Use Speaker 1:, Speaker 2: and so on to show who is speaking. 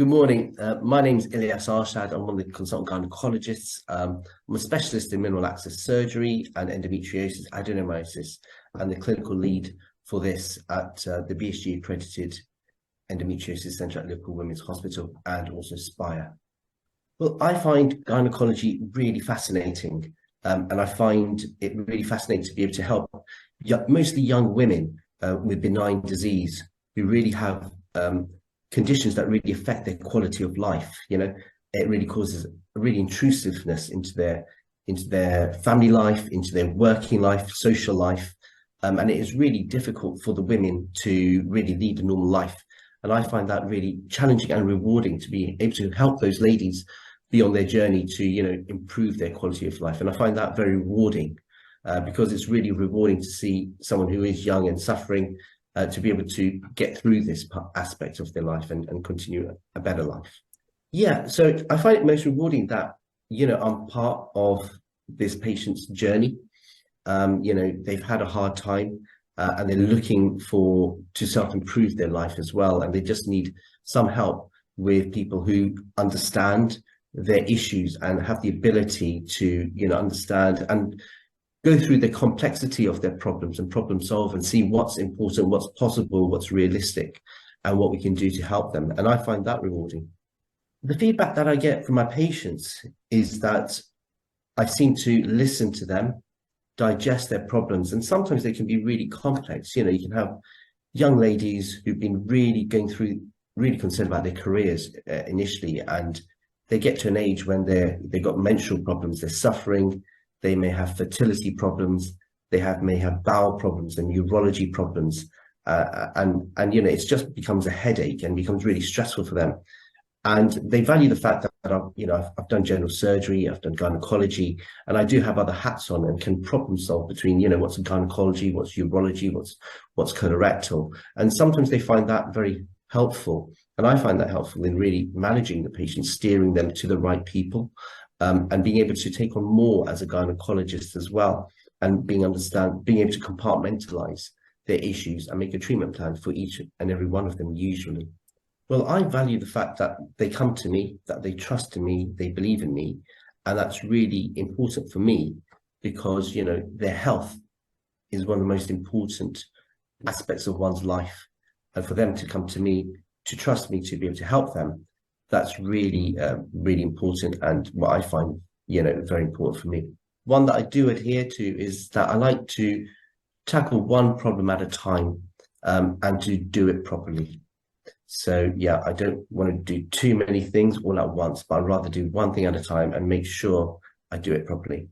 Speaker 1: Good morning. My name is Ilyas Arshad. I'm one of the consultant gynecologists. I'm a specialist in minimal access surgery and endometriosis, adenomyosis, and the clinical lead for this at the BSG accredited endometriosis centre at Liverpool Women's Hospital and also Spire. Well, I find gynecology really fascinating, and I find it really fascinating to be able to help mostly young women with benign disease who really have conditions that really affect their quality of life. It really causes a really intrusiveness into their family life, into their working life, social life, and it is really difficult for the women to really lead a normal life. And I find that really challenging and rewarding to be able to help those ladies be on their journey to improve their quality of life. And I find that very rewarding because it's really rewarding to see someone who is young and suffering to be able to get through this aspect of their life and continue a better life. Yeah, so I find it most rewarding that, I'm part of this patient's journey. They've had a hard time and they're looking to self-improve their life as well. And they just need some help with people who understand their issues and have the ability to, understand and go through the complexity of their problems and problem solve and see what's important, what's possible, what's realistic, and what we can do to help them. And I find that rewarding. The feedback that I get from my patients is that I seem to listen to them, digest their problems, and sometimes they can be really complex. You can have young ladies who've been really going through, really concerned about their careers initially, and they get to an age when they've got menstrual problems, they're suffering. They may have fertility problems. They may have bowel problems and urology problems, and it just becomes a headache and becomes really stressful for them. And they value the fact that I've done general surgery, I've done gynecology, and I do have other hats on and can problem solve between what's gynecology, what's urology, what's colorectal, and sometimes they find that very helpful, and I find that helpful in really managing the patient, steering them to the right people. And being able to take on more as a gynecologist as well, and being able to compartmentalize their issues and make a treatment plan for each and every one of them usually. Well, I value the fact that they come to me, that they trust in me, they believe in me, and that's really important for me because, their health is one of the most important aspects of one's life. And for them to come to me, to trust me to be able to help them, that's really, really important, and what I find, very important for me. One that I do adhere to is that I like to tackle one problem at a time and to do it properly. So, yeah, I don't want to do too many things all at once, but I'd rather do one thing at a time and make sure I do it properly.